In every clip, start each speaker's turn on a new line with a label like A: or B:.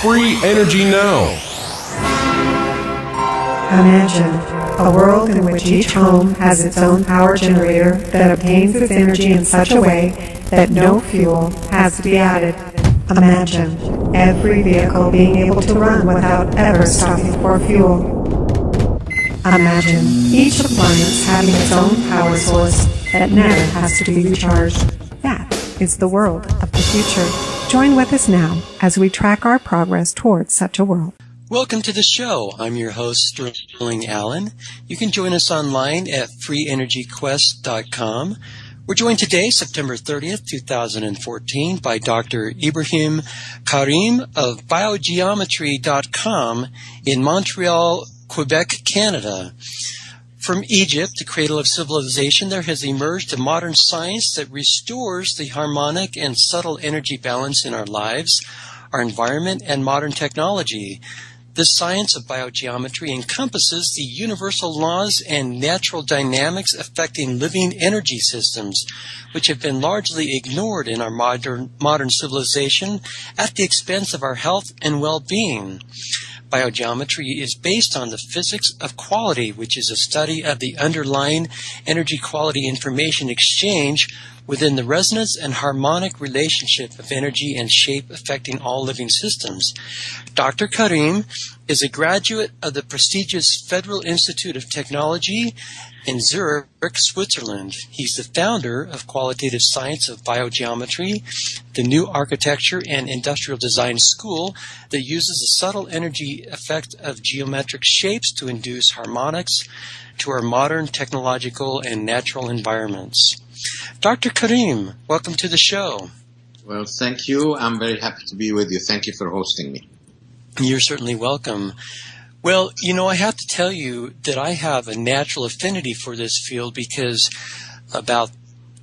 A: free energy now.
B: Imagine a world in which each home has its own power generator that obtains its energy in such a way that no fuel has to be added. Imagine every vehicle being able to run without ever stopping for fuel. Imagine each appliance having its own power source that never has to be recharged. That is the world of the future. Join with us now as we track our progress towards such a world.
C: Welcome to the show. I'm your host, Sterling Allen. You can join us online at freeenergyquest.com. We're joined today, September 30th, 2014, by Dr. Ibrahim Karim of biogeometry.com in Montreal, Quebec, Canada. From Egypt, the cradle of civilization, there has emerged a modern science that restores the harmonic and subtle energy balance in our lives, our environment, and modern technology. This science of biogeometry encompasses the universal laws and natural dynamics affecting living energy systems, which have been largely ignored in our modern civilization at the expense of our health and well-being. Biogeometry is based on the physics of quality, which is a study of the underlying energy quality information exchange within the resonance and harmonic relationship of energy and shape affecting all living systems. Dr. Karim is a graduate of the prestigious Federal Institute of Technology in Zurich, Switzerland. He's the founder of Qualitative Science of Biogeometry, the new architecture and industrial design school that uses the subtle energy effect of geometric shapes to induce harmonics to our modern technological and natural environments. Dr. Karim, welcome to the show.
D: Well, thank you. I'm very happy to be with you. Thank you for hosting me.
C: You're certainly welcome. Well, I have to tell you that I have a natural affinity for this field because about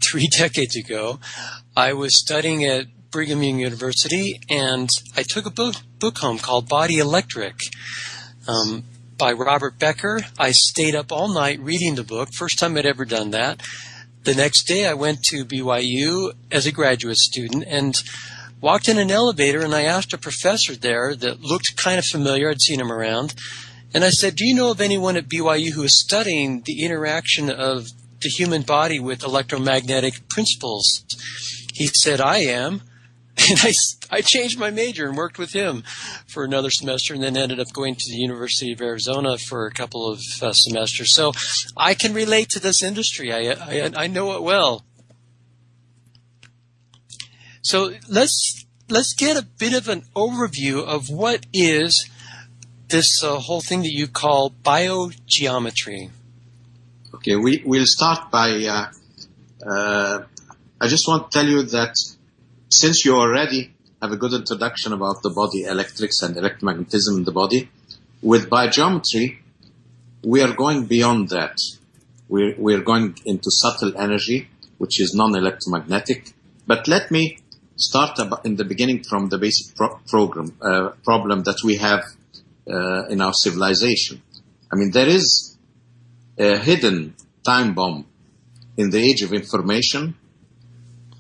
C: 3 decades ago, I was studying at Brigham Young University, and I took a book home called Body Electric by Robert Becker. I stayed up all night reading the book, first time I'd ever done that. The next day, I went to BYU as a graduate student and walked in an elevator, and I asked a professor there that looked kind of familiar. I'd seen him around. And I said, do you know of anyone at BYU who is studying the interaction of the human body with electromagnetic principles? He said, I am. And I changed my major and worked with him for another semester, and then ended up going to the University of Arizona for a couple of semesters. So I can relate to this industry. I know it well. So let's get a bit of an overview of what is this whole thing that you call biogeometry.
D: Okay, we'll start by, I just want to tell you that since you already have a good introduction about the body electrics and electromagnetism in the body, with biogeometry, we are going beyond that. We're going into subtle energy, which is non-electromagnetic. But let me start in the beginning from the basic problem that we have in our civilization. I mean, there is a hidden time bomb in the age of information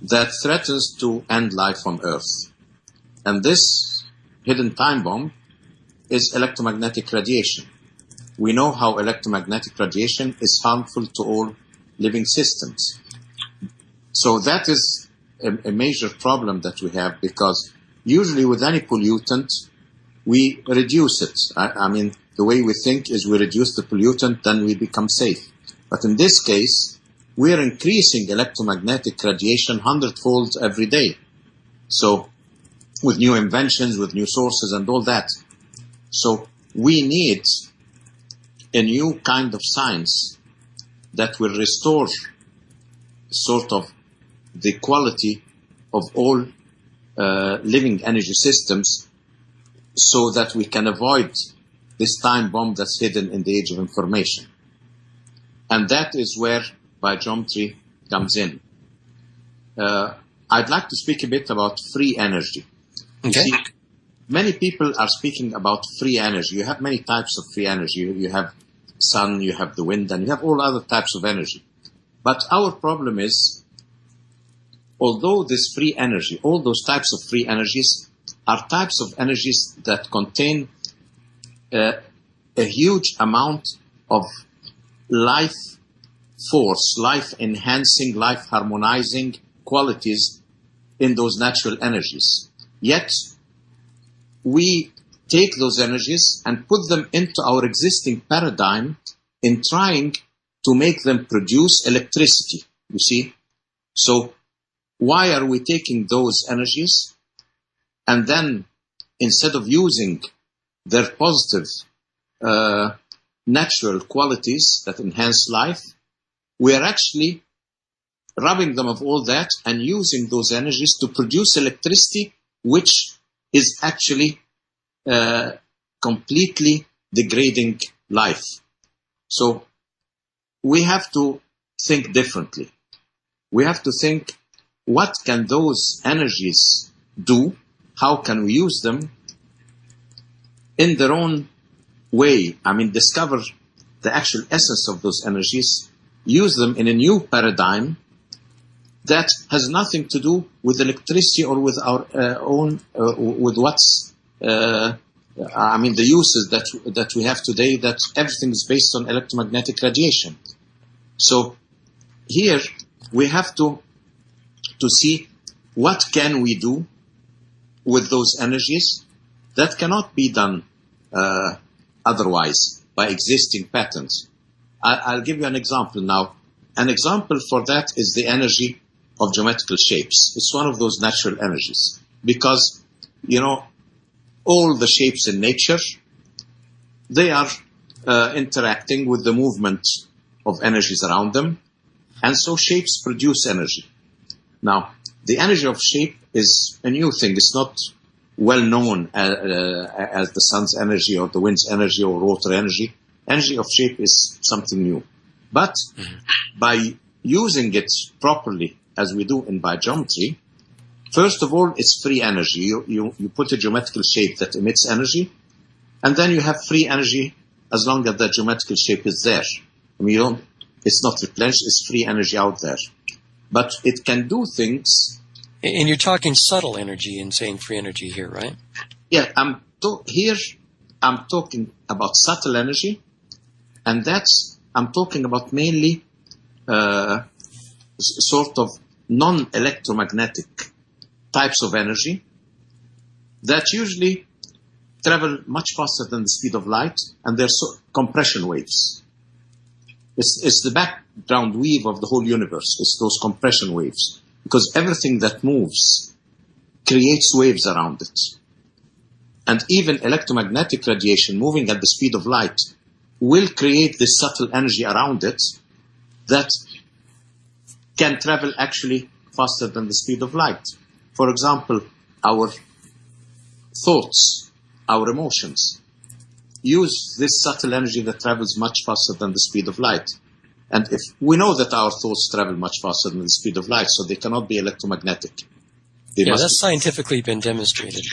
D: that threatens to end life on Earth. And this hidden time bomb is electromagnetic radiation. We know how electromagnetic radiation is harmful to all living systems. So that is a major problem that we have, because usually with any pollutant, we reduce it. I mean, the way we think is we reduce the pollutant, then we become safe. But in this case, we are increasing electromagnetic radiation 100-fold every day. So with new inventions, with new sources and all that. So we need a new kind of science that will restore sort of the quality of all living energy systems, so that we can avoid this time bomb that's hidden in the age of information. And that is where biogeometry comes in. I'd like to speak a bit about free energy.
C: Okay.
D: You see, many people are speaking about free energy. You have many types of free energy. You have sun, you have the wind, and you have all other types of energy. But our problem is, although this free energy, all those types of free energies are types of energies that contain a huge amount of life force, life-enhancing, life-harmonizing qualities in those natural energies. Yet, we take those energies and put them into our existing paradigm in trying to make them produce electricity, you see? So, why are we taking those energies and then, instead of using their positive natural qualities that enhance life, we are actually robbing them of all that and using those energies to produce electricity, which is actually completely degrading life. So we have to think differently. We have to think, what can those energies do? How can we use them in their own way? I mean, discover the actual essence of those energies, use them in a new paradigm that has nothing to do with electricity or with our own, with what's, I mean, the uses that we have today, that everything is based on electromagnetic radiation. So here we have to see what can we do with those energies that cannot be done otherwise by existing patterns. I'll give you an example now. An example for that is the energy of geometrical shapes. It's one of those natural energies because, you know, all the shapes in nature, they are interacting with the movement of energies around them, and so shapes produce energy. Now, the energy of shape is a new thing. It's not well known as the sun's energy or the wind's energy or water energy. Energy of shape is something new. But by using it properly, as we do in biogeometry, first of all, it's free energy. You put a geometrical shape that emits energy, and then you have free energy as long as that geometrical shape is there. I mean, it's not replenished, it's free energy out there. But it can do things.
C: And you're talking subtle energy and saying free energy here, right?
D: Yeah, here I'm talking about subtle energy, and I'm talking about mainly sort of non-electromagnetic types of energy that usually travel much faster than the speed of light, and they're compression waves. It's the background wave of the whole universe. It's those compression waves, because everything that moves creates waves around it. And even electromagnetic radiation moving at the speed of light will create this subtle energy around it that can travel actually faster than the speed of light. For example, our thoughts, our emotions, use this subtle energy that travels much faster than the speed of light. And if we know that our thoughts travel much faster than the speed of light, so they cannot be electromagnetic.
C: That's scientifically been demonstrated.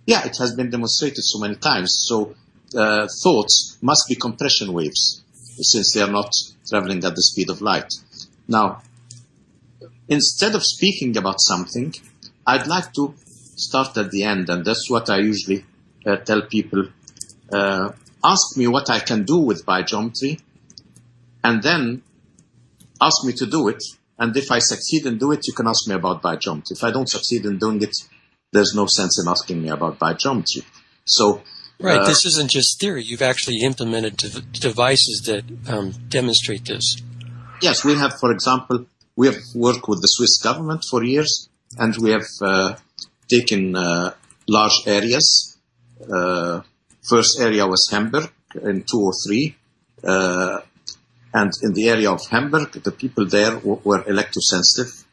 D: Yeah, it has been demonstrated so many times. So thoughts must be compression waves, since they are not traveling at the speed of light. Now, instead of speaking about something, I'd like to start at the end, and that's what I usually tell people. Ask me what I can do with biogeometry, and then ask me to do it. And if I succeed in doing it, you can ask me about biogeometry. If I don't succeed in doing it, there's no sense in asking me about biogeometry. So,
C: right, this isn't just theory. You've actually implemented devices that demonstrate this.
D: Yes, we have, for example, we have worked with the Swiss government for years, and we have taken large areas. First area was Hamburg in 2003. And in the area of Hamburg, the people there were electrosensitive,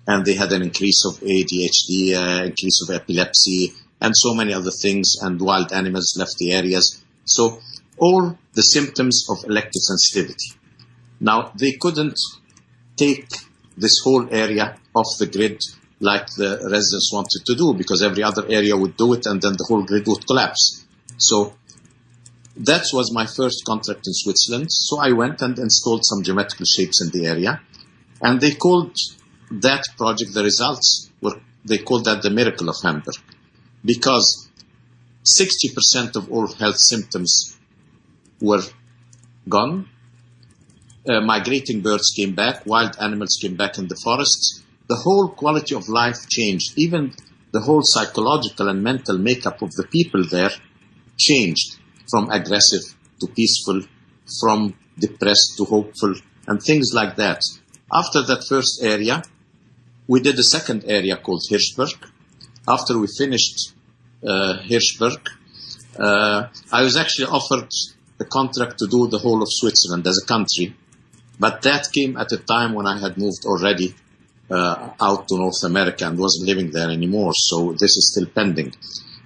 D: and they had an increase of ADHD, increase of epilepsy, and so many other things, and wild animals left the areas. So all the symptoms of electrosensitivity. Now, they couldn't take this whole area off the grid like the residents wanted to do, because every other area would do it, and then the whole grid would collapse. So that was my first contract in Switzerland. So I went and installed some geometrical shapes in the area, and they called that project, the results were, they called that the miracle of Hamburg. because 60% of all health symptoms were gone. Migrating birds came back, wild animals came back in the forests. The whole quality of life changed. Even the whole psychological and mental makeup of the people there changed, from aggressive to peaceful, from depressed to hopeful, and things like that. After that first area, we did a second area called Hirschberg. After we finished Hirschberg, I was actually offered a contract to do the whole of Switzerland as a country, but that came at a time when I had moved already out to North America and wasn't living there anymore, so this is still pending.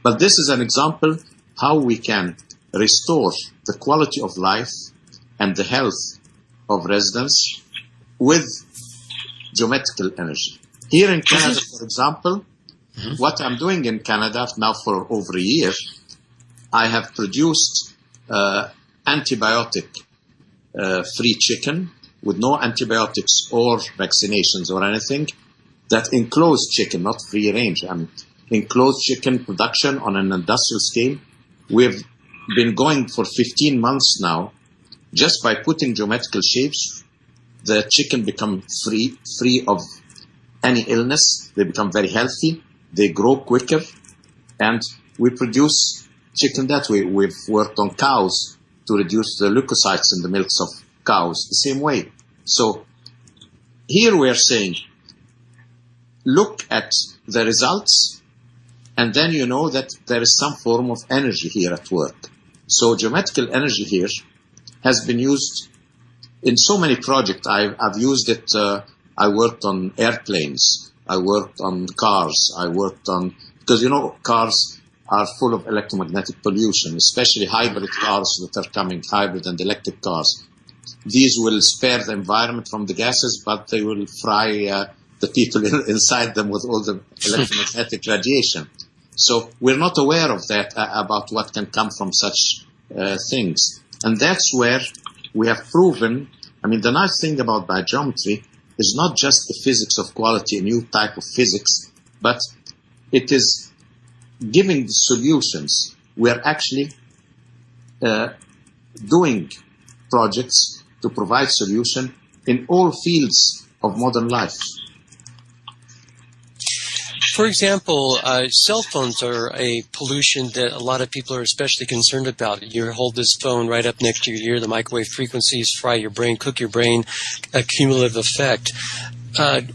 D: But this is an example how we can restore the quality of life and the health of residents with geometrical energy. Here in Canada, for example, what I'm doing in Canada now for over a year, I have produced antibiotic-free chicken with no antibiotics or vaccinations or anything, that enclosed chicken, not free range, enclosed chicken production on an industrial scale. We've been going for 15 months now. Just by putting geometrical shapes, the chicken become free of any illness. They become very healthy. They grow quicker, and we produce chicken that way. We've worked on cows to reduce the leukocytes in the milks of cows the same way. So here we are saying, look at the results, and then you know that there is some form of energy here at work. So geometrical energy here has been used in so many projects. I've used it. I worked on airplanes. I worked on cars. I worked on, because cars are full of electromagnetic pollution, especially hybrid cars that are coming, hybrid and electric cars. These will spare the environment from the gases, but they will fry the people inside them with all the electromagnetic radiation. So we're not aware of that, about what can come from such things. And that's where we have proven, the nice thing about biogeometry is not just the physics of quality, a new type of physics, but it is giving the solutions. We are actually doing projects to provide solution in all fields of modern life.
C: For example, cell phones are a pollution that a lot of people are especially concerned about. You hold this phone right up next to your ear, the microwave frequencies fry your brain, cook your brain, a cumulative effect.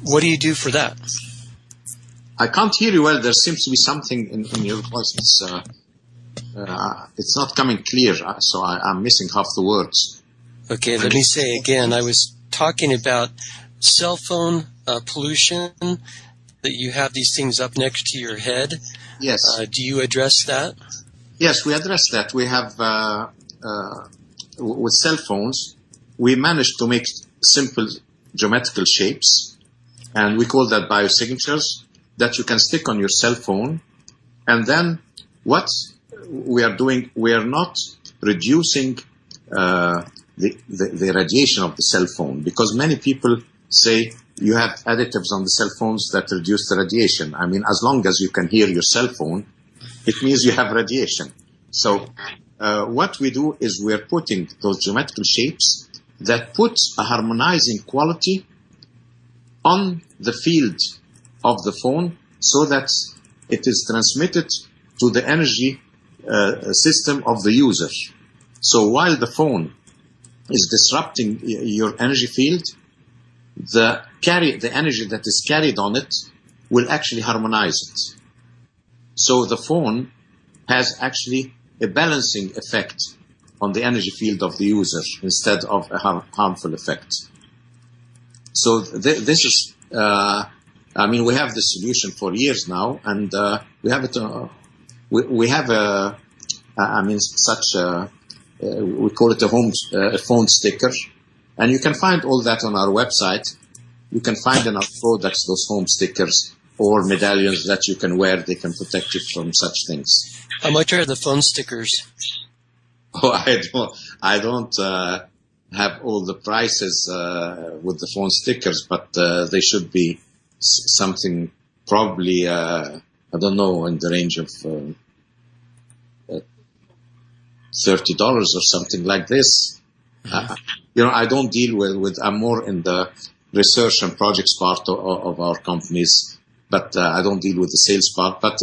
C: What do you do for that?
D: I can't hear you well. There seems to be something in your voice. It's not coming clear, so I'm missing half the words.
C: Okay, let me say again, I was talking about cell phone pollution, that you have these things up next to your head.
D: Yes.
C: Do you address that?
D: Yes, we address that. We have, with cell phones, we managed to make simple geometrical shapes, and we call that biosignatures, that you can stick on your cell phone. And then what we are doing, we are not reducing the radiation of the cell phone, because many people say you have additives on the cell phones that reduce the radiation. As long as you can hear your cell phone, it means you have radiation. So what we do is we're putting those geometrical shapes that put a harmonizing quality on the field of the phone, so that it is transmitted to the energy system of the user. So while the phone is disrupting your energy field, the energy that is carried on it will actually harmonize it. So the phone has actually a balancing effect on the energy field of the user instead of a harmful effect. So this is, we have the solution for years now, and we have it. We have we call it a phone sticker, and you can find all that on our website. You can find in our products those home stickers or medallions that you can wear. They can protect you from such things.
C: How much are the phone stickers?
D: Oh, I don't have all the prices with the phone stickers, but they should be something probably $1 I don't know, in the range of $30 or something like this. I don't deal with, I'm more in the research and projects part of our companies, but I don't deal with the sales part. But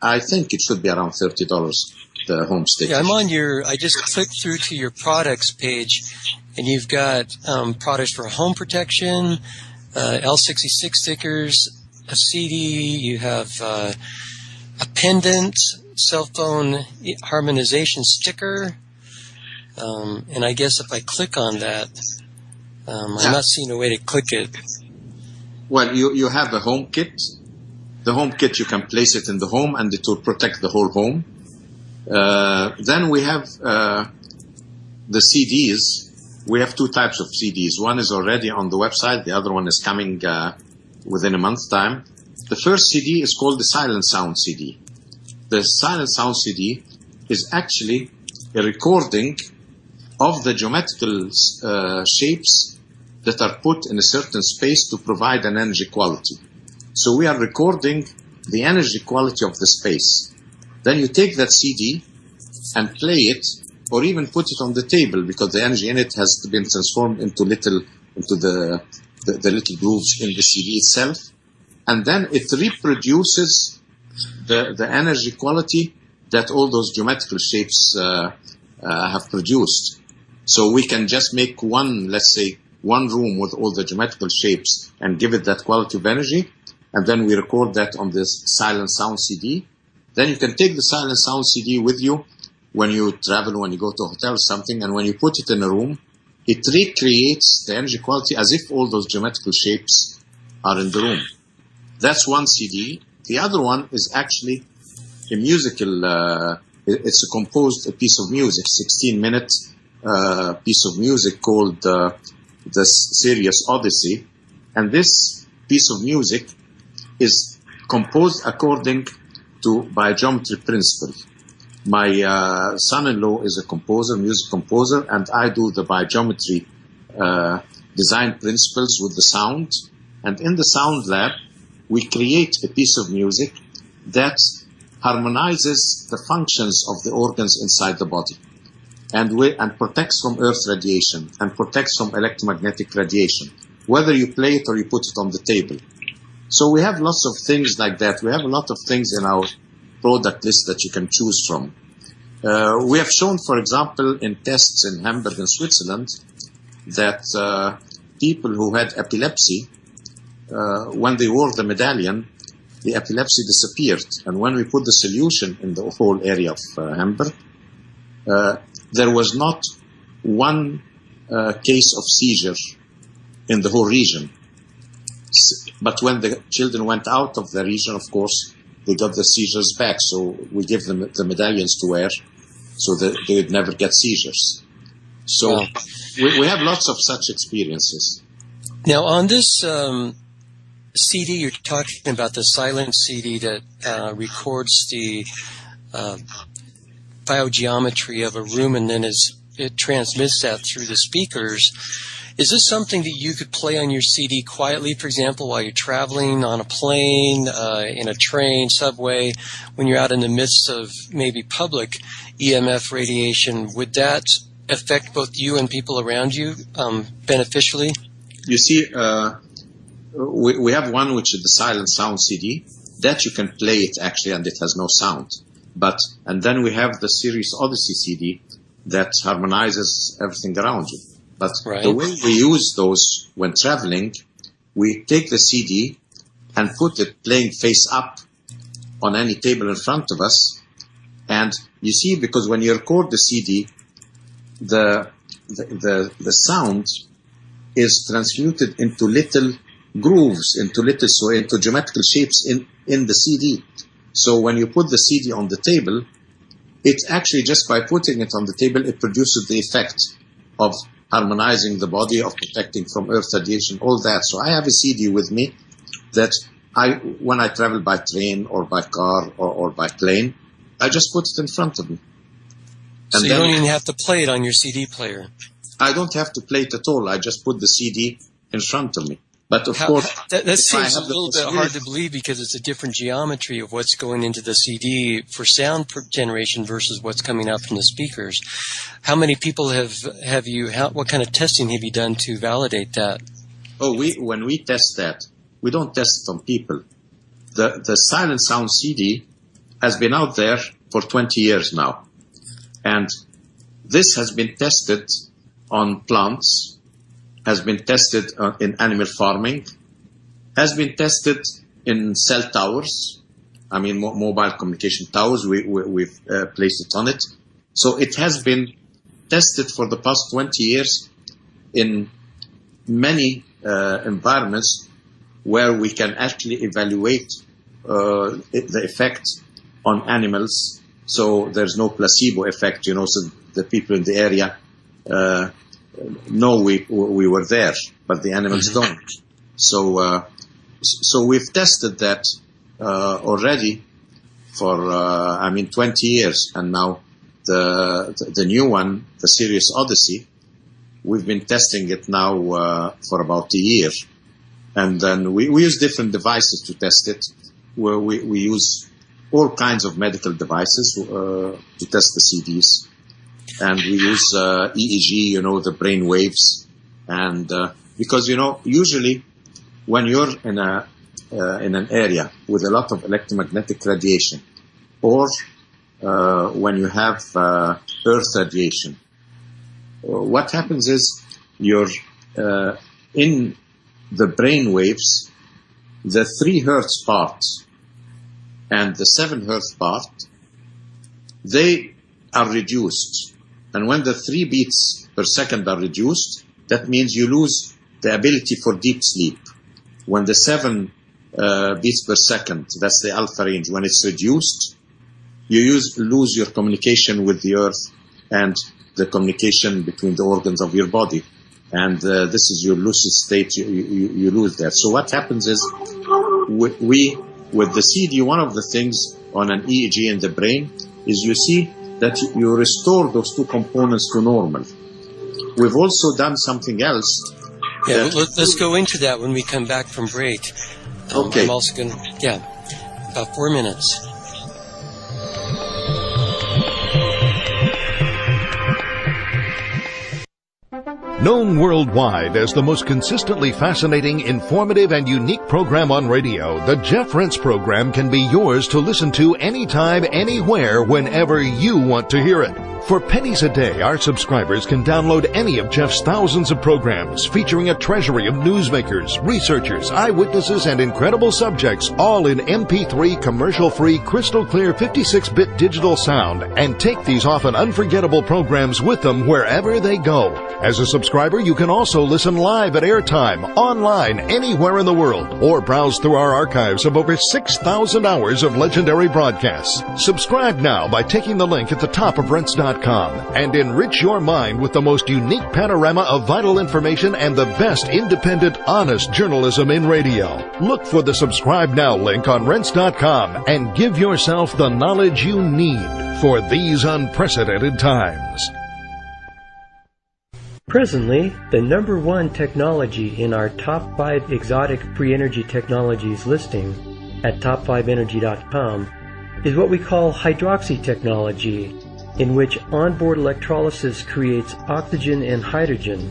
D: I think it should be around $30, the home sticker.
C: Yeah, I just clicked through to your products page, and you've got products for home protection, L66 stickers, a CD, you have a pendant, cell phone harmonization sticker, and I guess if I click on that, I'm not seeing a way to click it.
D: Well, you have a home kit. The home kit, you can place it in the home and it will protect the whole home. Then we have the CDs. We have two types of CDs. One is already on the website. The other one is coming within a month's time. The first CD is called the Silent Sound CD. The Silent Sound CD is actually a recording of the geometrical shapes that are put in a certain space to provide an energy quality. So we are recording the energy quality of the space. Then you take that CD and play it, or even put it on the table, because the energy in it has been transformed into the little grooves in the CD itself. And then it reproduces the energy quality that all those geometrical shapes have produced. So we can just make let's say one room with all the geometrical shapes and give it that quality of energy, and then we record that on this Silent Sound CD. Then you can take the Silent Sound CD with you when you travel, when you go to a hotel or something, and when you put it in a room, it recreates the energy quality as if all those geometrical shapes are in the room. That's one CD. The other one is actually a musical, it's a piece of music, 16-minute piece of music called the Sirius Odyssey. And this piece of music is composed according to biogeometry principle. My son-in-law is a composer, music composer, and I do the biogeometry design principles with the sound. And in the sound lab, we create a piece of music that harmonizes the functions of the organs inside the body, and protects from Earth radiation and protects from electromagnetic radiation, whether you play it or you put it on the table. So we have lots of things like that. We have a lot of things in our product list that you can choose from. We have shown, for example, in tests in Hamburg and Switzerland, that people who had epilepsy, when they wore the medallion, the epilepsy disappeared. And when we put the solution in the whole area of Hamburg, there was not one case of seizure in the whole region. But when the children went out of the region, of course, they got the seizures back. So we give them the medallions to wear so that they would never get seizures. So we have lots of such experiences.
C: Now, on this CD, you're talking about the silent CD that records the biogeometry of a room, and then it transmits that through the speakers. Is this something that you could play on your CD quietly, for example, while you're traveling on a plane, in a train, subway, when you're out in the midst of maybe public EMF radiation? Would that affect both you and people around you beneficially?
D: You see, we have one which is the Silent Sound CD. That you can play it actually, and it has no sound. And then we have the Sirius Odyssey CD that harmonizes everything around you. But the way we use those when traveling, we take the CD and put it playing face up on any table in front of us. And you see, because when you record the CD, the sound is transmuted into little grooves, into geometrical shapes in the CD. So when you put the CD on the table, it actually, just by putting it on the table, it produces the effect of harmonizing the body, of protecting from Earth radiation, all that. So I have a CD with me that when I travel by train or by car or by plane, I just put it in front of me.
C: So you don't even have to play it on your CD player?
D: I don't have to play it at all. I just put the CD in front of me. But of course,
C: that seems a little bit hard to believe because it's a different geometry of what's going into the CD for sound generation versus what's coming out from the speakers. How many people what kind of testing have you done to validate that?
D: Oh, when we test that, we don't test it on people. The silent sound CD has been out there for 20 years now. And this has been tested on plants, has been tested in animal farming, has been tested in cell towers. I mean, mobile communication towers, we've placed it on it. So it has been tested for the past 20 years in many environments where we can actually evaluate the effect on animals. So there's no placebo effect, so the people in the area know we were there, but the animals don't. So we've tested that already for 20 years, and now the new one, the Sirius Odyssey, we've been testing it now for about a year, and then we use different devices to test it. Where we use all kinds of medical devices to test the CDs. And we use EEG, the brain waves. And because, usually when you're in an area with a lot of electromagnetic radiation, or when you have Earth radiation, what happens is you're in the brain waves, the 3 Hertz part and the 7 Hertz part, they are reduced. And when the 3 beats per second are reduced, that means you lose the ability for deep sleep. When the 7 beats per second, that's the alpha range, when it's reduced, you lose your communication with the Earth and the communication between the organs of your body. And this is your lucid state, you lose that. So what happens is, with the CD, one of the things on an EEG in the brain is you see that you restore those 2 components to normal. We've also done something else.
C: Yeah, let's go into that when we come back from break.
D: Okay.
C: I'm also going to, about 4 minutes.
A: Known worldwide as the most consistently fascinating, informative, and unique program on radio, the Jeff Rense program can be yours to listen to anytime, anywhere, whenever you want to hear it. For pennies a day, our subscribers can download any of Jeff's thousands of programs featuring a treasury of newsmakers, researchers, eyewitnesses, and incredible subjects, all in MP3 commercial-free, crystal-clear 56-bit digital sound, and take these often unforgettable programs with them wherever they go. As a subscriber, you can also listen live at airtime, online, anywhere in the world, or browse through our archives of over 6,000 hours of legendary broadcasts. Subscribe now by taking the link at the top of Rense.com and enrich your mind with the most unique panorama of vital information and the best independent, honest journalism in radio. Look for the Subscribe Now link on Rense.com and give yourself the knowledge you need for these unprecedented times.
E: Presently, the #1 technology in our top 5 exotic free energy technologies listing at top5energy.com is what we call hydroxy technology, in which onboard electrolysis creates oxygen and hydrogen.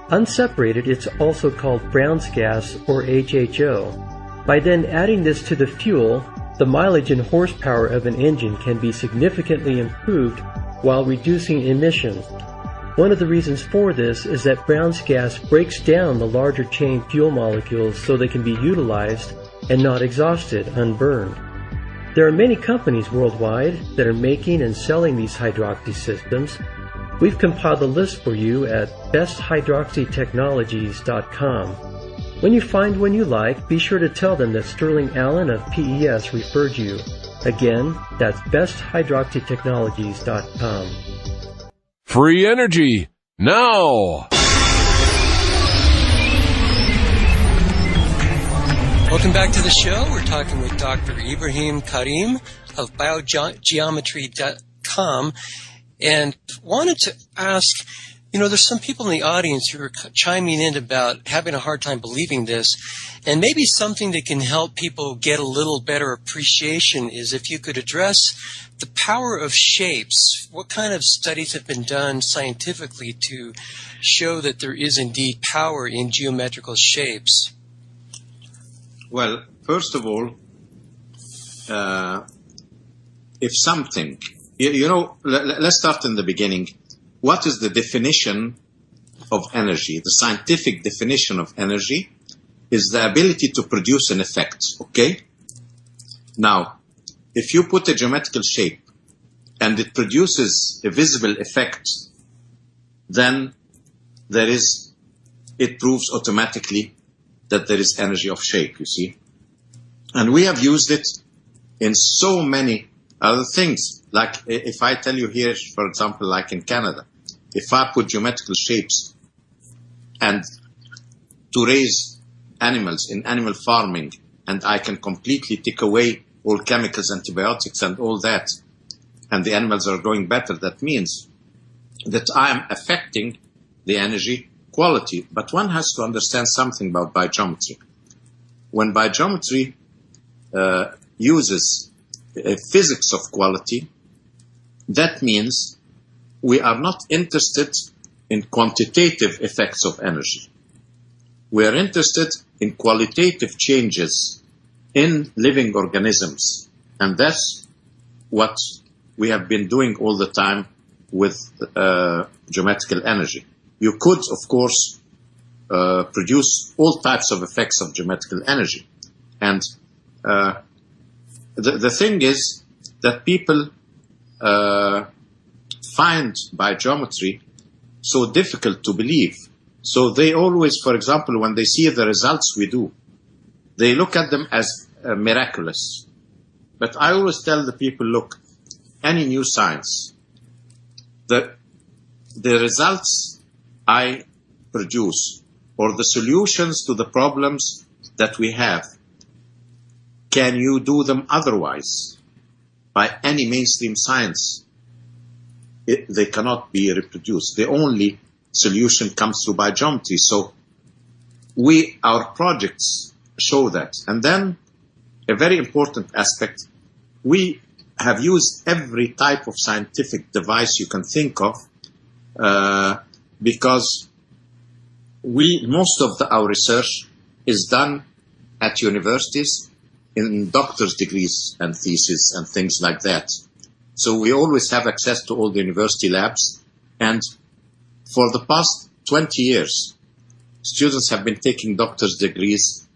E: Unseparated, it's also called Brown's gas, or HHO. By then adding this to the fuel, the mileage and horsepower of an engine can be significantly improved while reducing emissions. One of the reasons for this is that Brown's gas breaks down the larger chain fuel molecules so they can be utilized and not exhausted, unburned. There are many companies worldwide that are making and selling these hydroxy systems. We've compiled a list for you at besthydroxytechnologies.com. When you find one you like, be sure to tell them that Sterling Allen of PES referred you. Again, that's besthydroxytechnologies.com.
F: Free energy, now!
C: Welcome back to the show. We're talking with Dr. Ibrahim Karim of BioGeometry.com, and wanted to ask, You know, there's some people in the audience who are chiming in about having a hard time believing this, and maybe something that can help people get a little better appreciation is if you could address the power of shapes. What kind of studies have been done scientifically to show that there is indeed power in geometrical shapes?
D: Well, first of all, if something, let's start in the beginning. What is the definition of energy? The scientific definition of energy is the ability to produce an effect, okay? Now, if you put a geometrical shape and it produces a visible effect, then it proves automatically that there is energy of shape, you see? And we have used it in so many other things. Like if I tell you here, for example, like in Canada, if I put geometrical shapes and to raise animals in animal farming, and I can completely take away all chemicals, antibiotics, and all that, and the animals are growing better, that means that I am affecting the energy quality. But one has to understand something about biogeometry. When biogeometry uses physics of quality, that means we are not interested in quantitative effects of energy. We are interested in qualitative changes in living organisms. And that's what we have been doing all the time with geometrical energy. You could, of course, produce all types of effects of geometrical energy. And the thing is that people find biogeometry so difficult to believe. So they always, for example, when they see the results we do, they look at them as miraculous. But I always tell the people, look, any new science, the results I produce or the solutions to the problems that we have, can you do them otherwise? By any mainstream science, they cannot be reproduced. The only solution comes through biogeometry. So our projects show that. And then a very important aspect, we have used every type of scientific device you can think of because most of our research is done at universities in doctor's degrees and theses and things like that. So we always have access to all the university labs. And for the past 20 years, students have been taking doctor's degrees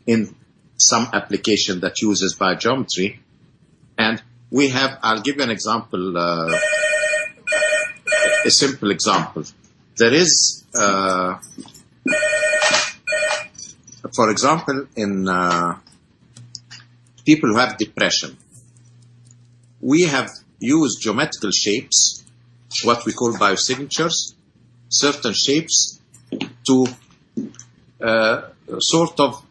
D: in some application that uses biogeometry. And we have, I'll give you an example, a simple example. There is, for example, in people who have depression, we have used geometrical shapes, what we call biosignatures, certain shapes to sort of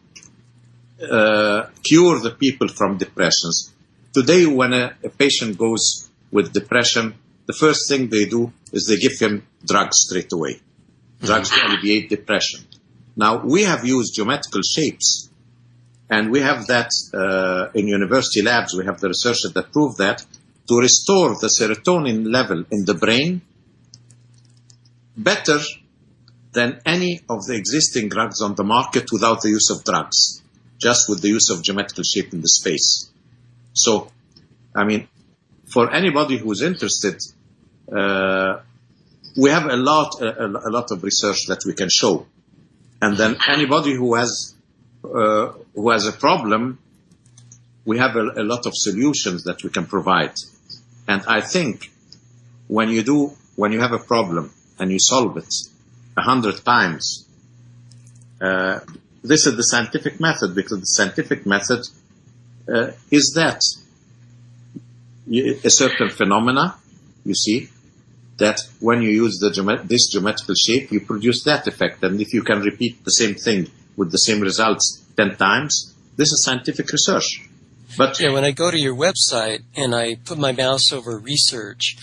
D: cure the people from depressions. Today, when a patient goes with depression, the first thing they do is they give him drugs straight away, drugs to alleviate depression. Now, we have used geometrical shapes, and we have that in university labs. We have the research that prove that, to restore the serotonin level in the brain better than any of the existing drugs on the market without the use of drugs, just with the use of geometrical shape in the space. So, I mean, for anybody who's interested, we have a lot of research that we can show. And then anybody who has a problem, we have a lot of solutions that we can provide. And I think when you have a problem and you solve it 100 times, this is the scientific method, because the scientific method is that a certain phenomena, you see, that when you use this geometrical shape, you produce that effect. And if you can repeat the same thing with the same results 10 times, this is scientific research. But
C: yeah, when I go to your website and I put my mouse over research,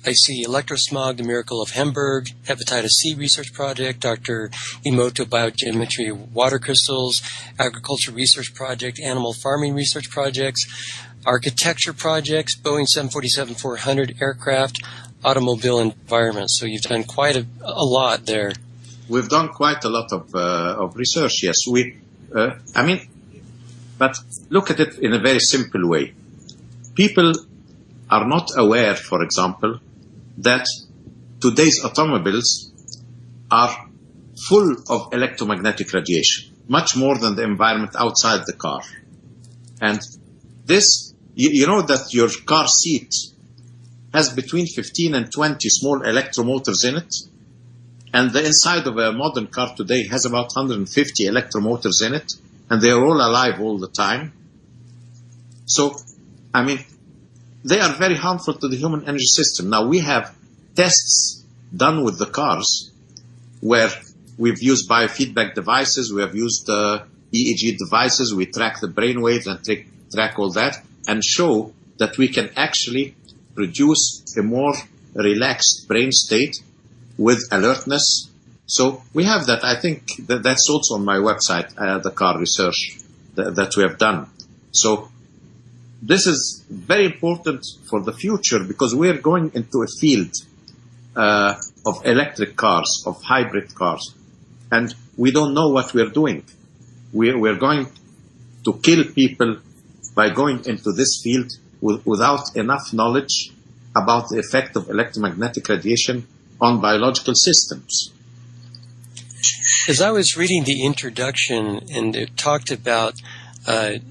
C: I see Electrosmog, The Miracle of Hamburg, Hepatitis C Research Project, Dr. Emoto Biogeometry Water Crystals, Agriculture Research Project, Animal Farming Research Projects, Architecture Projects, Boeing 747-400 Aircraft, Automobile Environment. So you've done quite a lot there.
D: We've done quite a lot of research, yes. But look at it in a very simple way. People are not aware, for example, that today's automobiles are full of electromagnetic radiation, much more than the environment outside the car. And this, you know that your car seat has between 15 and 20 small electromotors in it, and the inside of a modern car today has about 150 electromotors in it, and they are all alive all the time. So, they are very harmful to the human energy system. Now, we have tests done with the cars where we've used biofeedback devices, we have used EEG devices, we track the brain waves and track all that, and show that we can actually produce a more relaxed brain state with alertness. So we have that. I think that's also on my website, the car research that we have done. So this is very important for the future because we're going into a field of electric cars, of hybrid cars, and we don't know what we're doing. We're going to kill people by going into this field without enough knowledge about the effect of electromagnetic radiation on biological systems.
C: As I was reading the introduction, and it talked about an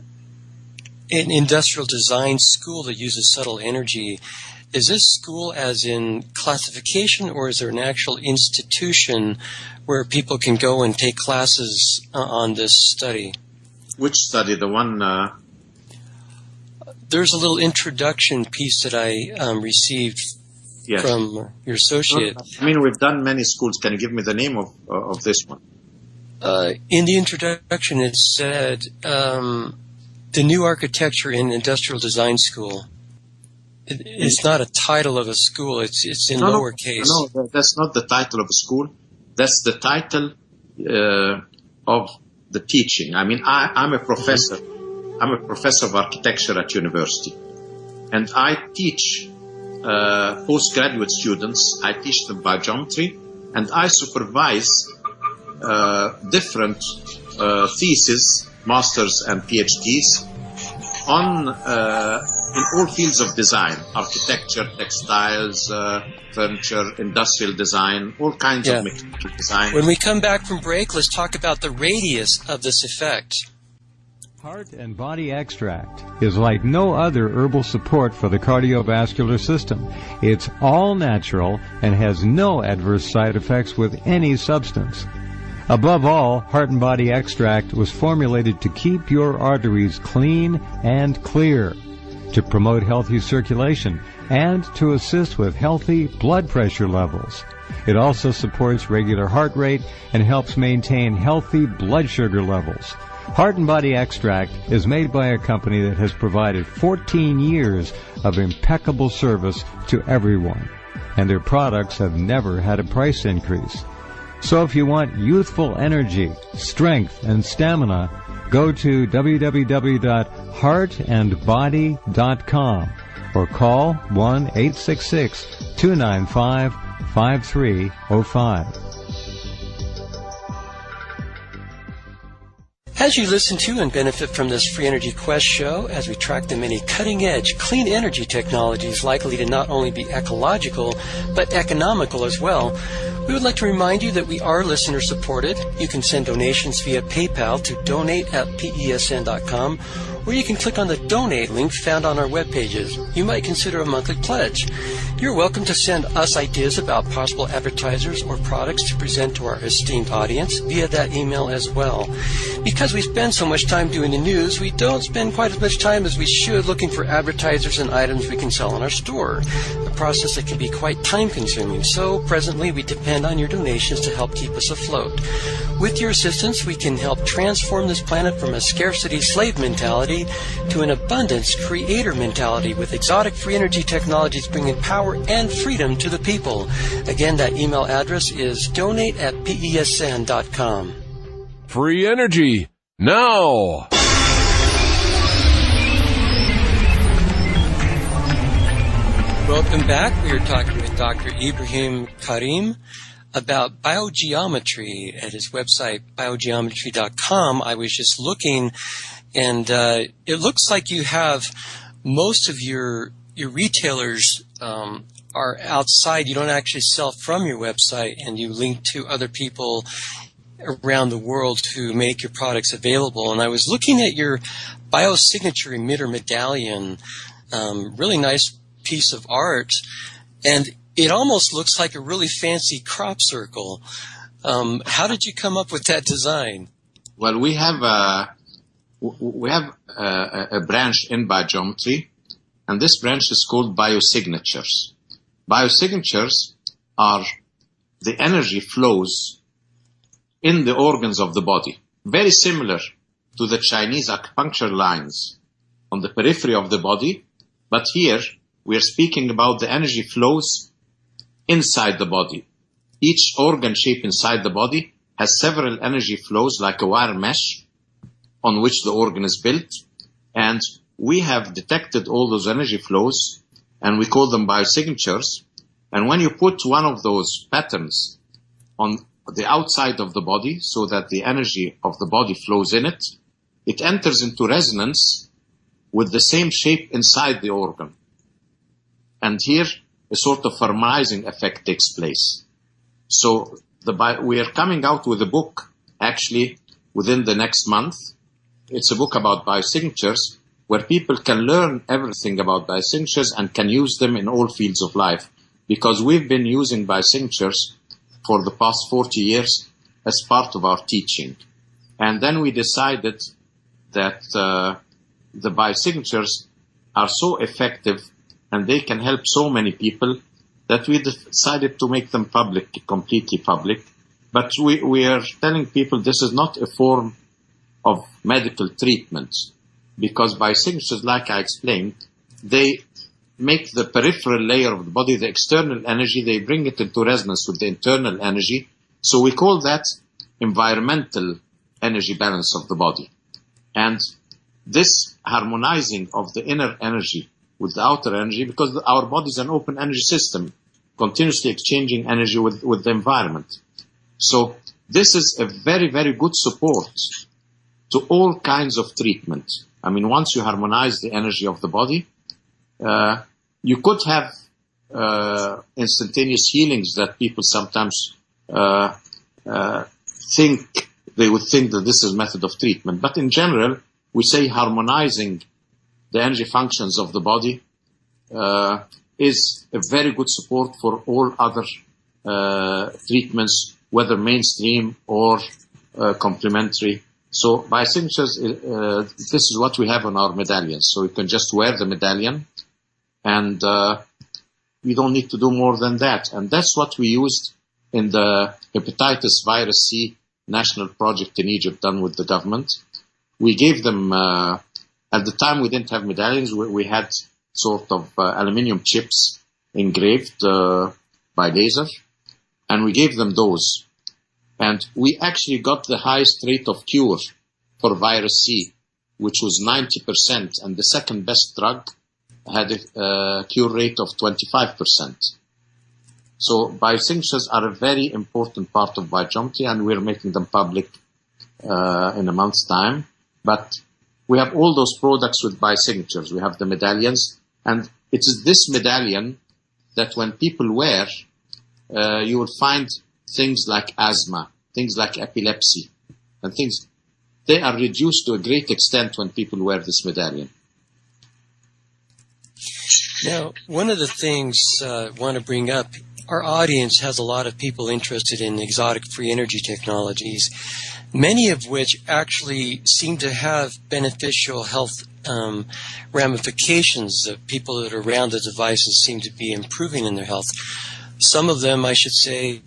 C: industrial design school that uses subtle energy, is this school as in classification, or is there an actual institution where people can go and take classes on this study?
D: Which study? The one...
C: There's a little introduction piece that I received from your associate.
D: We've done many schools. Can you give me the name of this one?
C: In the introduction, it said the New Architecture in Industrial Design School. It's not a title of a school. It's in lowercase.
D: No, that's not the title of a school. That's the title of the teaching. I'm a professor. I'm a professor of architecture at university, and I teach postgraduate students. I teach them biogeometry, and I supervise different theses, masters and PhDs on in all fields of design: architecture, textiles, furniture, industrial design, all kinds of mechanical design.
C: When we come back from break, let's talk about the radius of this effect.
G: Heart and Body Extract is like no other herbal support for the cardiovascular system. It's all natural and has no adverse side effects with any substance. Above all, Heart and Body Extract was formulated to keep your arteries clean and clear, to promote healthy circulation, and to assist with healthy blood pressure levels. It also supports regular heart rate and helps maintain healthy blood sugar levels. Heart and Body Extract is made by a company that has provided 14 years of impeccable service to everyone, and their products have never had a price increase. So if you want youthful energy, strength, and stamina, go to www.heartandbody.com or call 1-866-295-5305.
C: As you listen to and benefit from this Free Energy Quest show, as we track the many cutting-edge clean energy technologies likely to not only be ecological, but economical as well, we would like to remind you that we are listener-supported. You can send donations via PayPal to donate@pesn.com, or you can click on the donate link found on our web pages. You might consider a monthly pledge. You're welcome to send us ideas about possible advertisers or products to present to our esteemed audience via that email as well. Because we spend so much time doing the news, we don't spend quite as much time as we should looking for advertisers and items we can sell in our store, a process that can be quite time-consuming. So presently we depend depend on your donations to help keep us afloat. With your assistance, we can help transform this planet from a scarcity slave mentality to an abundance creator mentality with exotic free energy technologies bringing power and freedom to the people. Again, that email address is donate@pesn.com.
F: Free energy, now!
C: Welcome back. We are talking with Dr. Ibrahim Karim about biogeometry at his website, biogeometry.com. I was just looking, and it looks like you have most of your retailers are outside. You don't actually sell from your website, and you link to other people around the world who make your products available. And I was looking at your biosignature emitter medallion, really nice piece of art, and it almost looks like a really fancy crop circle. How did you come up with that design?
D: Well, we have a branch in biogeometry, and this branch is called biosignatures. Biosignatures are the energy flows in the organs of the body, very similar to the Chinese acupuncture lines on the periphery of the body, but here we are speaking about the energy flows inside the body. Each organ shape inside the body has several energy flows like a wire mesh on which the organ is built, and we have detected all those energy flows, and we call them biosignatures. And when you put one of those patterns on the outside of the body so that the energy of the body flows in it, it enters into resonance with the same shape inside the organ. And here a sort of harmonizing effect takes place. So we are coming out with a book actually within the next month. It's a book about biosignatures where people can learn everything about biosignatures and can use them in all fields of life, because we've been using biosignatures for the past 40 years as part of our teaching. And then we decided that the biosignatures are so effective and they can help so many people that we decided to make them public, completely public. But we are telling people this is not a form of medical treatment, because biosignatures, like I explained, they make the peripheral layer of the body, the external energy, they bring it into resonance with the internal energy. So we call that environmental energy balance of the body. And this harmonizing of the inner energy with the outer energy, because our body is an open energy system, continuously exchanging energy with the environment. So this is a very, very good support to all kinds of treatment. I mean, once you harmonize the energy of the body, you could have instantaneous healings that people sometimes think they would think that this is a method of treatment. But in general, we say harmonizing the energy functions of the body is a very good support for all other treatments, whether mainstream or complementary. So biosignatures, this is what we have on our medallions. So you can just wear the medallion, and you don't need to do more than that. And that's what we used in the hepatitis virus C national project in Egypt done with the government. We gave them, at the time we didn't have medallions, we had sort of aluminium chips engraved by laser, and we gave them those. And we actually got the highest rate of cure for virus C, which was 90%, and the second best drug had a cure rate of 25%. So biosignatures are a very important part of biogeometry, and we're making them public in a month's time. But we have all those products with biosignatures. We have the medallions, and it is this medallion that when people wear, you will find things like asthma, things like epilepsy, and things, they are reduced to a great extent when people wear this medallion.
C: Now, one of the things I want to bring up, our audience has a lot of people interested in exotic free energy technologies, many of which actually seem to have beneficial health ramifications. The people that are around the devices seem to be improving in their health. some of them, I should say,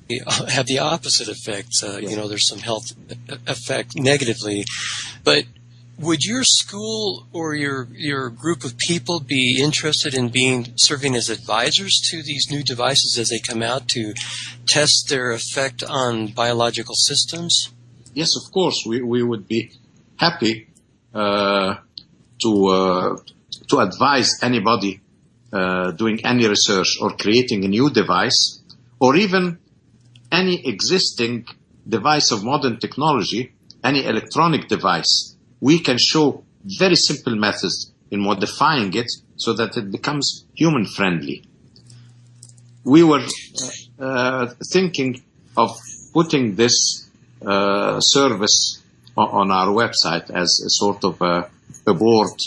C: have the opposite effect. You know, there's some health effect negatively. But would your school or your group of people be interested in serving as advisors to these new devices as they come out to test their effect on biological systems?
D: Yes, of course. We would be happy to advise anybody doing any research or creating a new device, or even any existing device of modern technology, any electronic device. We can show very simple methods in modifying it so that it becomes human-friendly. We were thinking of putting this service on our website as a sort of a board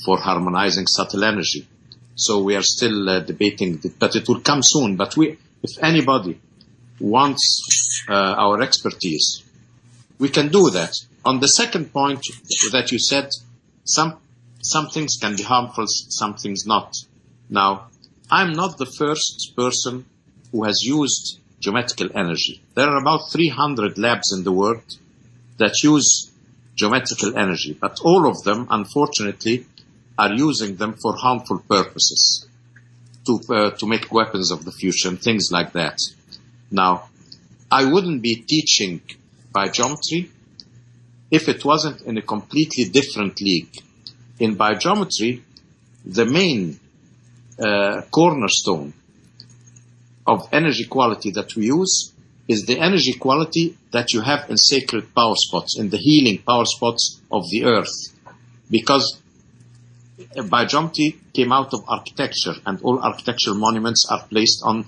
D: for harmonizing subtle energy. So we are still debating, but it will come soon. But if anybody wants our expertise, we can do that. On the second point that you said, some things can be harmful, some things not. Now, I'm not the first person who has used geometrical energy. There are about 300 labs in the world that use geometrical energy, but all of them, unfortunately, are using them for harmful purposes, to make weapons of the future and things like that. Now, I wouldn't be teaching biogeometry if it wasn't in a completely different league. In biogeometry, the main cornerstone of energy quality that we use is the energy quality that you have in sacred power spots, in the healing power spots of the earth. Because biogeometry came out of architecture, and all architectural monuments are placed on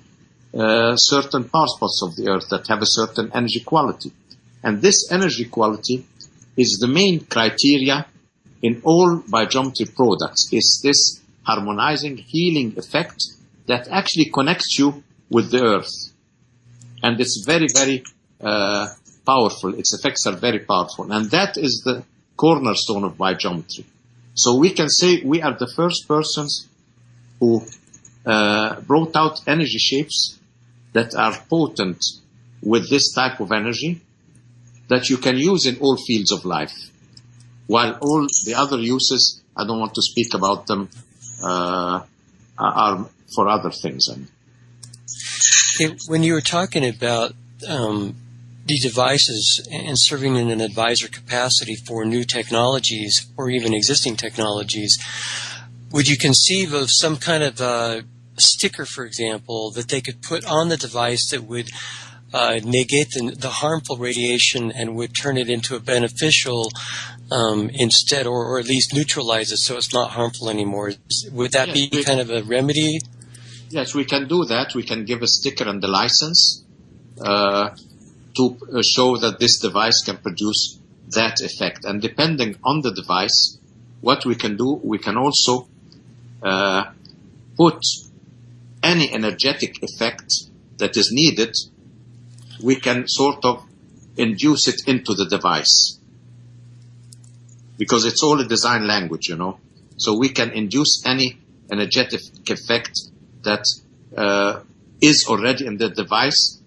D: certain power spots of the earth that have a certain energy quality. And this energy quality is the main criteria in all biogeometry products, is this harmonizing, healing effect that actually connects you with the earth. And it's very, very powerful. Its effects are very powerful. And that is the cornerstone of biogeometry. So we can say we are the first persons who brought out energy shapes that are potent with this type of energy that you can use in all fields of life. While all the other uses, I don't want to speak about them, are for other things.
C: When you were talking about the devices and serving in an advisor capacity for new technologies or even existing technologies, would you conceive of some kind of a sticker, for example, that they could put on the device that would negate the harmful radiation and would turn it into a beneficial instead, or at least neutralize it so it's not harmful anymore? Would that be kind of a remedy?
D: Yes, we can do that. We can give a sticker and the license to show that this device can produce that effect. And depending on the device, what we can do, we can also put any energetic effect that is needed. We can sort of induce it into the device, because it's all a design language, you know. So we can induce any energetic effect that is already in the device,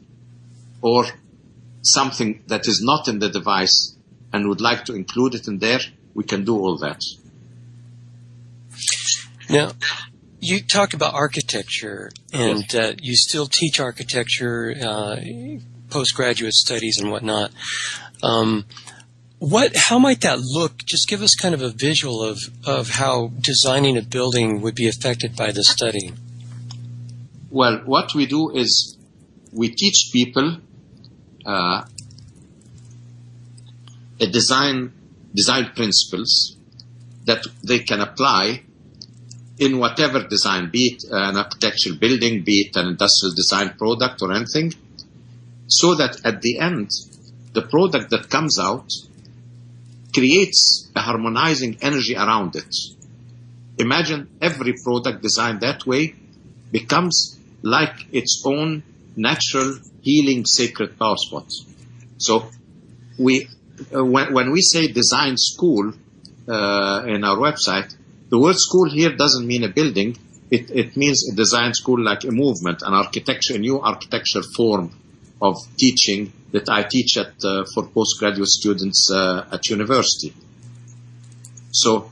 D: or something that is not in the device and would like to include it in there. We can do all that.
C: Now, you talk about architecture, and you still teach architecture, postgraduate studies and whatnot. How might that look? Just give us kind of a visual of how designing a building would be affected by the study.
D: Well, what we do is we teach people design principles that they can apply in whatever design, be it an architectural building, be it an industrial design product or anything, so that at the end, the product that comes out creates a harmonizing energy around it. Imagine every product designed that way becomes like its own natural healing sacred power spot. So when we say design school in our website, the word school here doesn't mean a building. it means a design school like a movement, an architecture, a new architecture form of teaching that I teach at for postgraduate students at university. So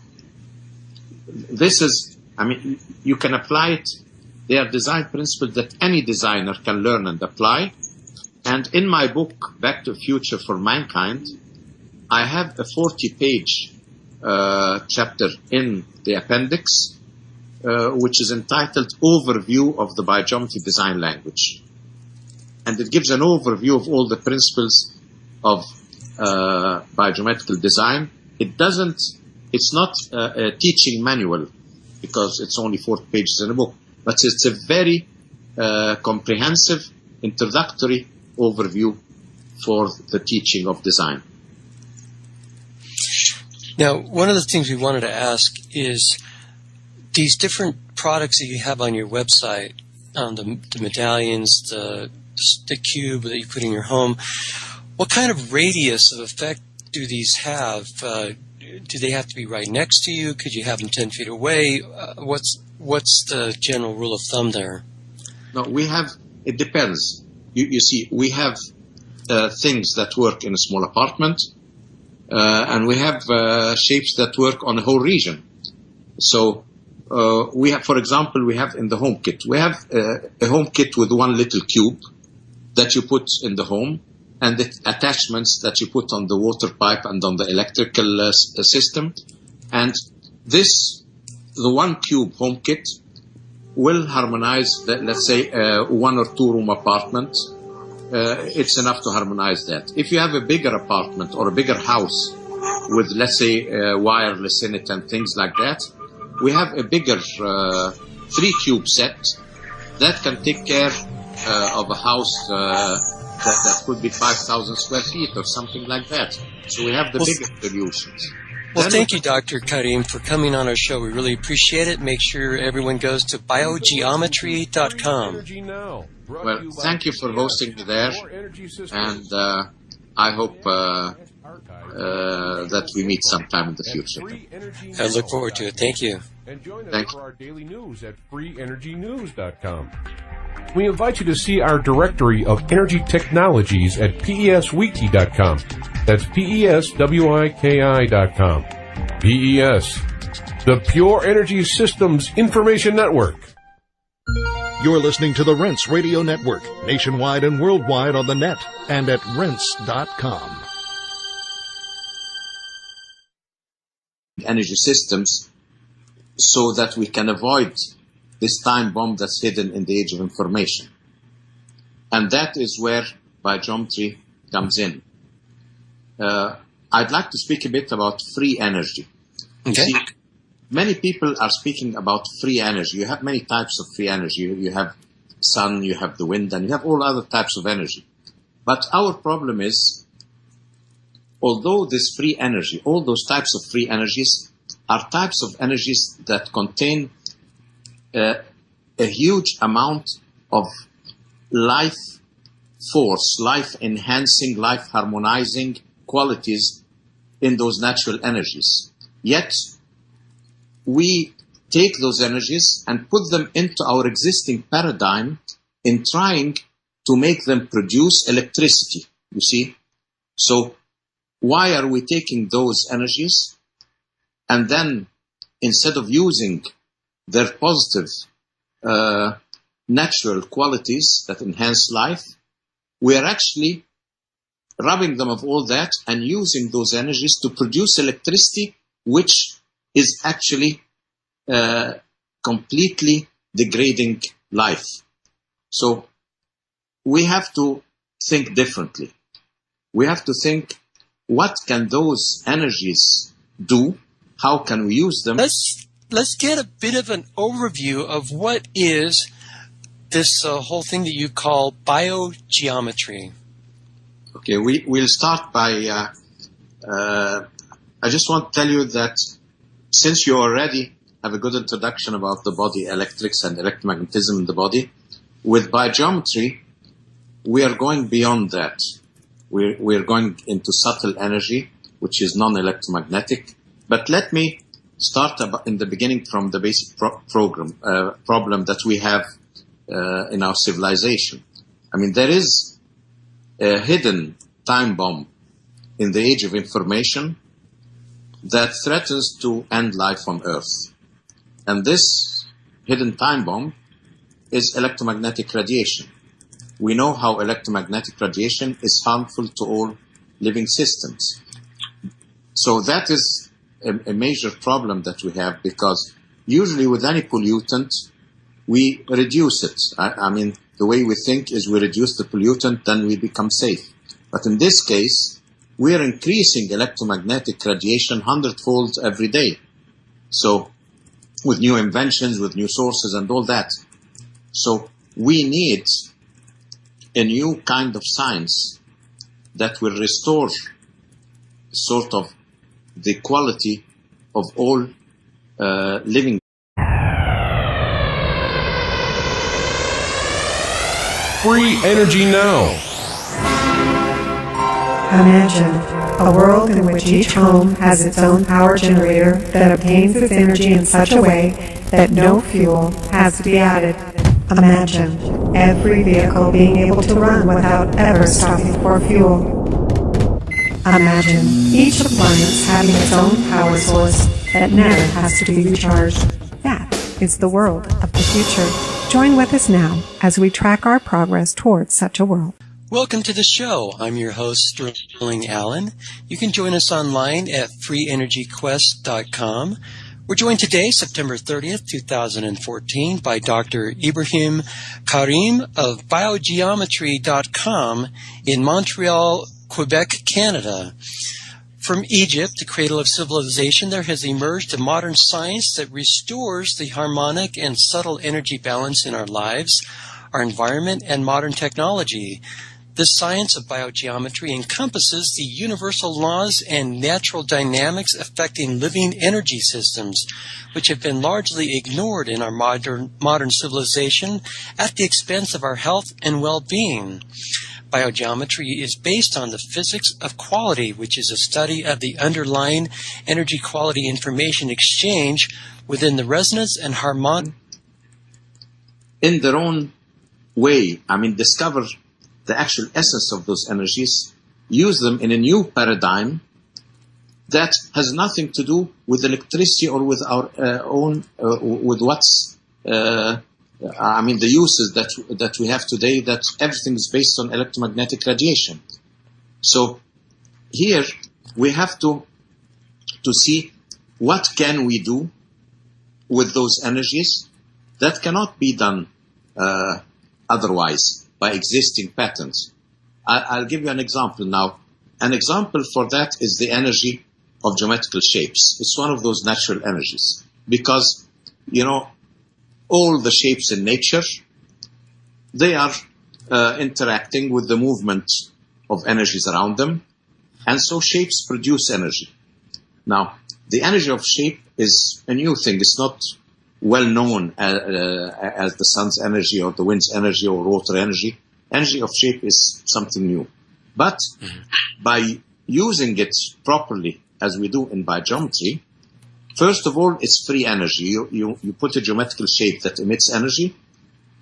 D: this is, I mean, you can apply it. They are design principles that any designer can learn and apply. And in my book, Back to the Future for Mankind, I have a 40-page chapter in the appendix, which is entitled Overview of the Biogeometry Design Language. And it gives an overview of all the principles of biogeometrical design. It's not a teaching manual, because it's only 40 pages in a book, but it's a very comprehensive introductory overview for the teaching of design.
C: Now, one of the things we wanted to ask is these different products that you have on your website, the medallions, the cube that you put in your home, what kind of radius of effect do these have? Do they have to be right next to you? Could you have them 10 feet away? What's the general rule of thumb there?
D: No, it depends. You see, we have things that work in a small apartment, and we have shapes that work on a whole region. So we have, for example, we have in the home kit, we have a home kit with one little cube that you put in the home, and the attachments that you put on the water pipe and on the electrical system. And the one cube home kit will harmonize, let's say, one or two room apartment. It's enough to harmonize that. If you have a bigger apartment or a bigger house with, let's say, wireless in it and things like that, we have a bigger 3-cube set that can take care of a house that could be 5,000 square feet or something like that. So we have the bigger solutions.
C: Well, thank you, Dr. Karim, for coming on our show. We really appreciate it. Make sure everyone goes to biogeometry.com.
D: Well, thank you for hosting me there, and I hope that we meet sometime in the future.
C: I look forward to it. Thank you.
F: And join us for our daily news at freeenergynews.com. We invite you to see our directory of energy technologies at peswiki.com. That's peswiki.com. PES, the Pure Energy Systems Information Network.
A: You're listening to the Rense Radio Network, nationwide and worldwide on the net and at rense.com.
D: Energy systems so that we can avoid this time bomb that's hidden in the age of information. And that is where biogeometry comes in. I'd like to speak a bit about free energy.
C: Okay.
D: You see, many people are speaking about free energy. You have many types of free energy. You have sun, you have the wind, and you have all other types of energy. But our problem is, although this free energy, all those types of free energies are types of energies that contain a huge amount of life force, life-enhancing, life-harmonizing qualities in those natural energies. Yet, we take those energies and put them into our existing paradigm in trying to make them produce electricity, you see. So, why are we taking those energies and then, instead of using their positive natural qualities that enhance life, we are actually robbing them of all that and using those energies to produce electricity, which is actually completely degrading life. So we have to think differently. We have to think, what can those energies do? How can we use them?
C: Let's get a bit of an overview of what is this whole thing that you call biogeometry.
D: Okay, we'll start by, I just want to tell you that since you already have a good introduction about the body, electrics and electromagnetism in the body, with biogeometry, we are going beyond that. We're going into subtle energy, which is non-electromagnetic. But let me in the beginning from the basic problem that we have in our civilization. I mean, there is a hidden time bomb in the age of information that threatens to end life on Earth. And this hidden time bomb is electromagnetic radiation. We know how electromagnetic radiation is harmful to all living systems. So that is a major problem that we have, because usually with any pollutant, we reduce it. I mean, the way we think is we reduce the pollutant, then we become safe. But in this case, we are increasing electromagnetic radiation 100-fold every day. So with new inventions, with new sources and all that. So we need a new kind of science that will restore sort of the quality of all living.
F: Free energy now.
B: Imagine a world in which each home has its own power generator that obtains its energy in such a way that no fuel has to be added. Imagine every vehicle being able to run without ever stopping for fuel. Imagine each appliance having its own power source that never has to be recharged. That is the world of the future. Join with us now as we track our progress towards such a world.
C: Welcome to the show. I'm your host, Sterling Allen. You can join us online at freeenergyquest.com. We're joined today, September 30th, 2014, by Dr. Ibrahim Karim of BioGeometry.com in Montreal, Quebec, Canada. From Egypt, the cradle of civilization, there has emerged a modern science that restores the harmonic and subtle energy balance in our lives, our environment, and modern technology. This science of biogeometry encompasses the universal laws and natural dynamics affecting living energy systems, which have been largely ignored in our modern civilization at the expense of our health and well-being. Biogeometry is based on the physics of quality, which is a study of the underlying energy quality information exchange within the resonance and harmonic.
D: In their own way, discover the actual essence of those energies, use them in a new paradigm that has nothing to do with electricity or with our with what's, the uses that we have today, that everything is based on electromagnetic radiation. So here we have to see what can we do with those energies that cannot be done otherwise by existing patterns. I'll give you an example now. An example for that is the energy of geometrical shapes. It's one of those natural energies because, all the shapes in nature, they are interacting with the movement of energies around them, and so shapes produce energy. Now, the energy of shape is a new thing. It's not well known as the sun's energy or the wind's energy or water energy. Energy of shape is something new. But by using it properly, as we do in biogeometry, first of all, it's free energy. You put a geometrical shape that emits energy,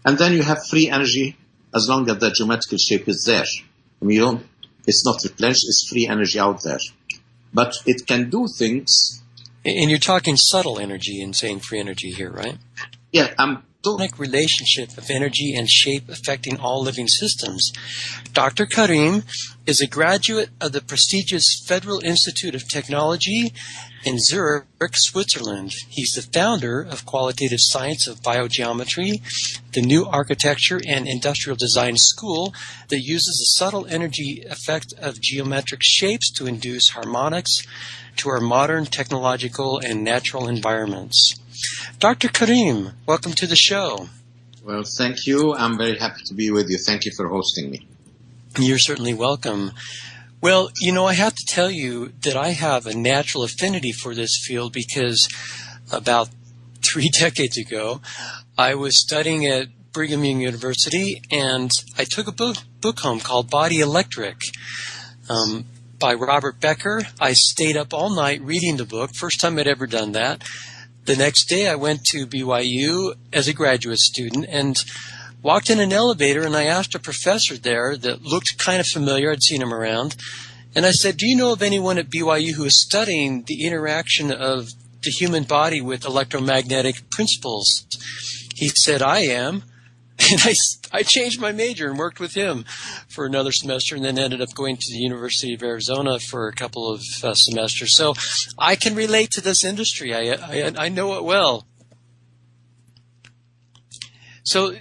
D: and then you have free energy as long as that geometrical shape is there. It's not replenished, it's free energy out there. But it can do things.
C: And you're talking subtle energy and saying free energy here, right?
D: Yeah,
C: relationship of energy and shape affecting all living systems. Dr. Karim is a graduate of the prestigious Federal Institute of Technology in Zurich, Switzerland. He's the founder of Qualitative Science of Biogeometry, the new architecture and industrial design school that uses the subtle energy effect of geometric shapes to induce harmonics to our modern technological and natural environments. Dr. Karim, welcome to the show.
D: Well, thank you. I'm very happy to be with you. Thank you for hosting me.
C: You're certainly welcome. Well, I have to tell you that I have a natural affinity for this field because about 3 decades ago, I was studying at Brigham Young University, and I took a book home called Body Electric. by Robert Becker. I stayed up all night reading the book. First time I'd ever done that. The next day I went to BYU as a graduate student and walked in an elevator, and I asked a professor there that looked kind of familiar. I'd seen him around. And I said, do you know of anyone at BYU who is studying the interaction of the human body with electromagnetic principles? He said, I am. And I changed my major and worked with him for another semester, and then ended up going to the University of Arizona for a couple of semesters. So I can relate to this industry. I know it well. So